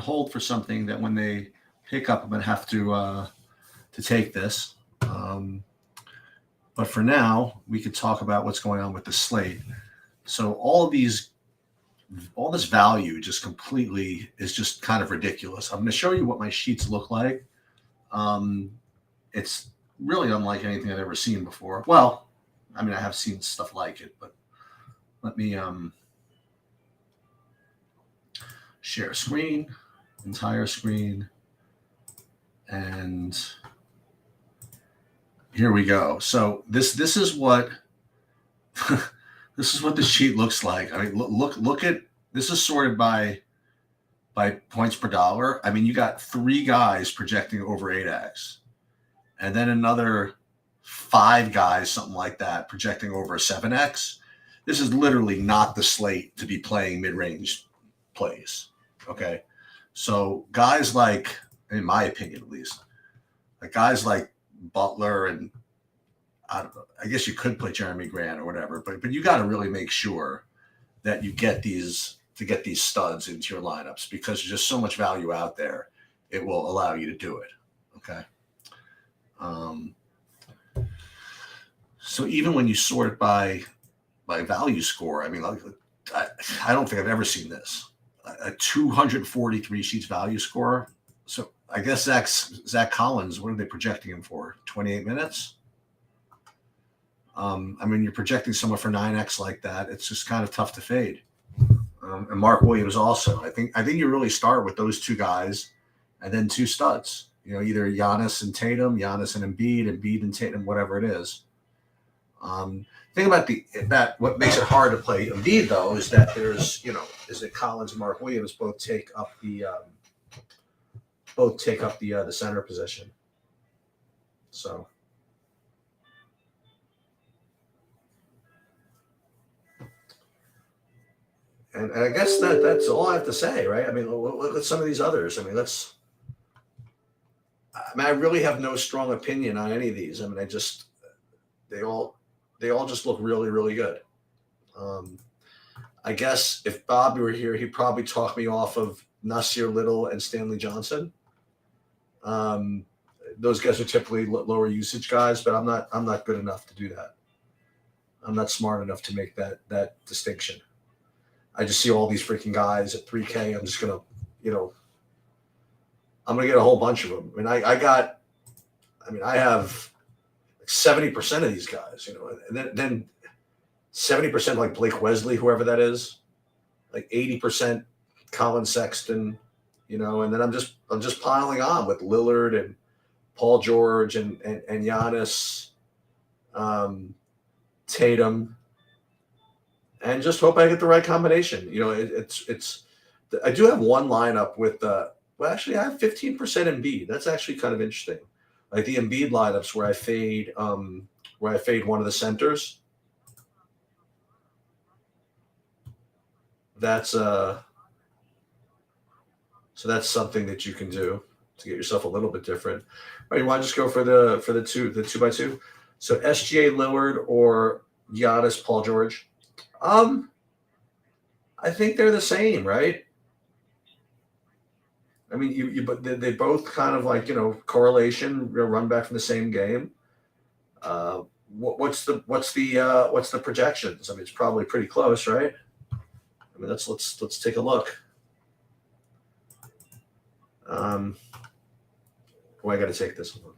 hold for something that when they pick up, I'm going to have to take this. But for now, we could talk about what's going on with the slate. So all this value just completely is just kind of ridiculous. I'm going to show you what my sheets look like. Um, it's really unlike anything I've ever seen before. Well, I mean, I have seen stuff like it, but let me share screen, entire screen, and here we go. So this is what this is what the sheet looks like. I mean, look at this is sorted by points per dollar. I mean, you got 3 guys projecting over 8x, and then another 5 guys, something like that, projecting over 7x. This is literally not the slate to be playing mid-range plays. Okay, so guys like, in my opinion at least, like guys like Butler and I don't know, I guess you could play Jeremy Grant or whatever, but you got to really make sure that you get these studs into your lineups because there's just so much value out there. It will allow you to do it. Okay. Um, so even when you sort by value score, I mean, I don't think I've ever seen this. A 243 sheets value score. So I guess Zach Collins, what are they projecting him for? 28 minutes? I mean, you're projecting someone for 9x like that. It's just kind of tough to fade. And Mark Williams also. I think you really start with those 2 guys and then 2 studs. You know, either Giannis and Tatum, Giannis and Embiid and Tatum, whatever it is. Think about what makes it hard to play Embiid though is that is that Collins and Mark Williams both take up the center position. So. And I guess that's all I have to say, right? I mean, look at some of these others. I mean, I really have no strong opinion on any of these. I mean, they all just look really, really good. I guess if Bobby were here, he'd probably talk me off of Nasir Little and Stanley Johnson. Those guys are typically lower usage guys, but I'm not good enough to do that. I'm not smart enough to make that distinction. I just see all these freaking guys at 3K. I'm just gonna, I'm gonna get a whole bunch of them. I mean, I have 70% of these guys, and then 70% like Blake Wesley, whoever that is, like 80% Colin Sexton, and then I'm just piling on with Lillard and Paul George and Giannis, Tatum. And just hope I get the right combination. I do have one lineup with actually I have 15% Embiid. That's actually kind of interesting. Like the Embiid lineups where I fade one of the centers. That's so that's something that you can do to get yourself a little bit different. All right, you want to just go for the 2x2. So SGA Lillard or Giannis Paul George. I think they're the same, right? I mean, but they both kind of like correlation, run back from the same game. What's the projections? I mean, it's probably pretty close, right? I mean, let's take a look. I got to take this one.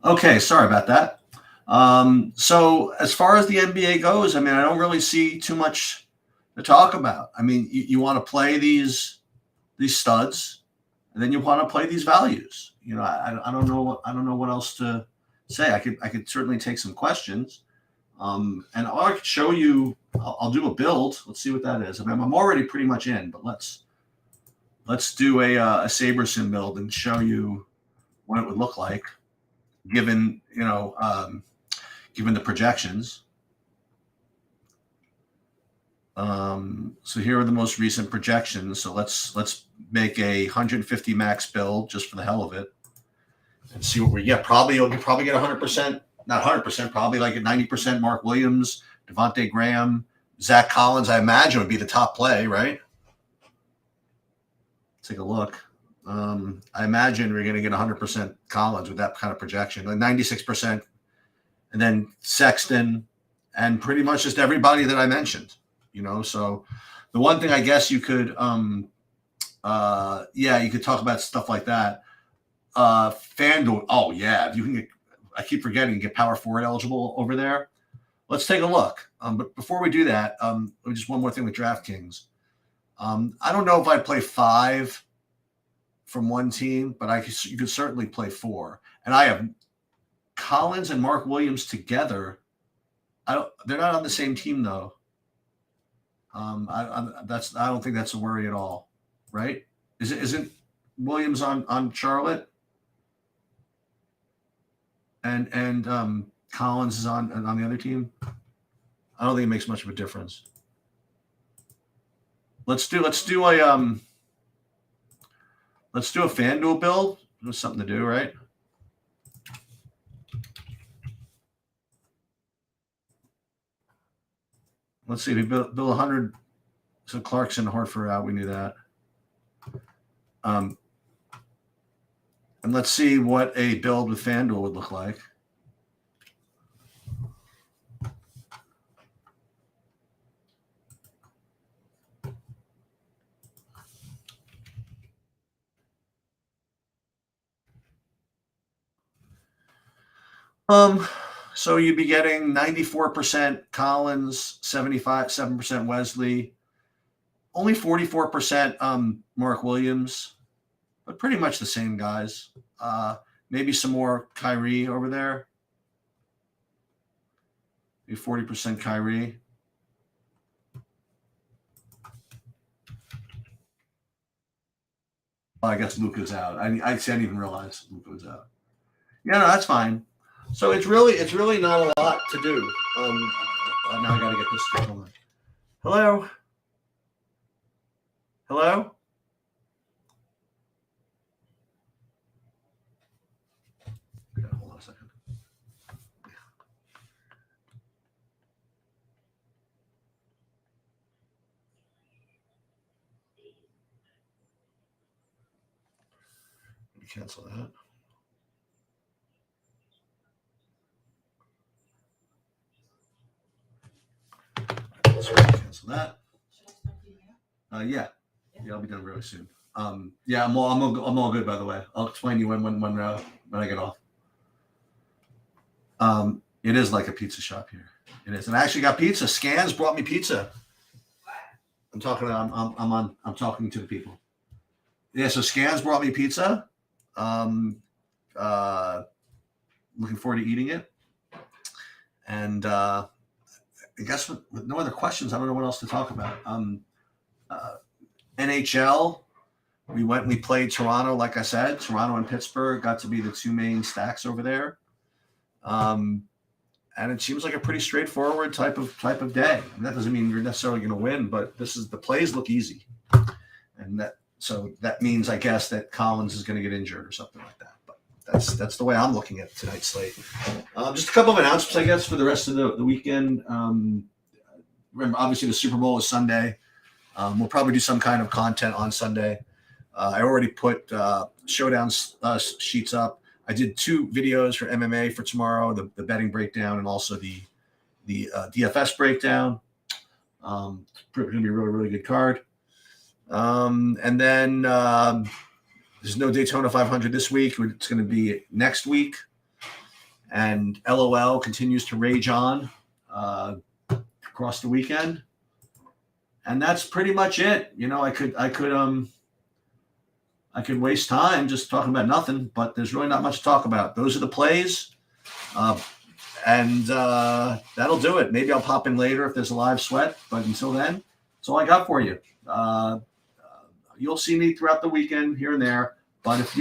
Okay, sorry about that. So as far as the NBA goes, I mean, I don't really see too much to talk about. I mean, you want to play these studs, and then you want to play these values. You know, I don't know I don't know what else to say. I could certainly take some questions, and I could show you. I'll do a build. Let's see what that is. I mean, I'm already pretty much in, but let's do a SaberSim build and show you what it would look like given given the projections. So here are the most recent projections. So let's make a 150 max build just for the hell of it and see what we get. Probably you'll probably get 100%, not 100%, probably like a 90% Mark Williams, Devontae Graham, Zach Collins. I imagine would be the top play, right? Take a look. I imagine we're going to get 100% Collins with that kind of projection, like 96%, and then Sexton, and pretty much just everybody that I mentioned. So the one thing I guess you could, you could talk about stuff like that. FanDuel, oh yeah, if you can get, I keep forgetting, get power forward eligible over there. Let's take a look. But before we do that, just one more thing with DraftKings. I don't know if I'd play 5 from one team, but you could certainly play 4. And I have Collins and Mark Williams together. They're not on the same team though. I don't think that's a worry at all, right? Isn't Williams on Charlotte, and Collins is on the other team? I don't think it makes much of a difference. Let's do a FanDuel build. There's something to do, right? Let's see. We build 100. So Clarkson, Horford out. We knew that. And let's see what a build with FanDuel would look like. So you'd be getting 94% Collins, 7% Wesley, only 44% Mark Williams, but pretty much the same guys. Maybe some more Kyrie over there. Maybe 40% Kyrie. I guess Luka's out. I didn't even realize Luka was out. Yeah, no, that's fine. So it's really not a lot to do. Now I got to get this stuff on. Hello. Hello. Okay, hold on a second. Let me cancel that. Let's cancel that. Yeah, I'll be done really soon. Yeah, I'm all good. By the way, I'll explain to you when I get off. It is like a pizza shop here. It is, and I actually got pizza. Scans brought me pizza. I'm talking. I'm talking to the people. Yeah, so Scans brought me pizza. Looking forward to eating it. And I guess with no other questions, I don't know what else to talk about. NHL, we played Toronto, like I said. Toronto and Pittsburgh got to be the 2 main stacks over there. And it seems like a pretty straightforward type of day. And that doesn't mean you're necessarily going to win, but the plays look easy. And that means, I guess, that Collins is going to get injured or something like that. But that's the way I'm looking at tonight's slate. Just a couple of announcements, I guess, for the rest of the weekend. Remember, obviously, the Super Bowl is Sunday. We'll probably do some kind of content on Sunday. I already put showdown sheets up. I did 2 videos for MMA for tomorrow, the betting breakdown and also the DFS breakdown. Going to be a really, really good card. And then there's no Daytona 500 this week. It's going to be next week. and LOL continues to rage on across the weekend. And that's pretty much it. I could waste time just talking about nothing, but there's really not much to talk about. Those are the plays. And that'll do it. Maybe I'll pop in later if there's a live sweat, but until then, that's all I got for you. You'll see me throughout the weekend here and there, but if you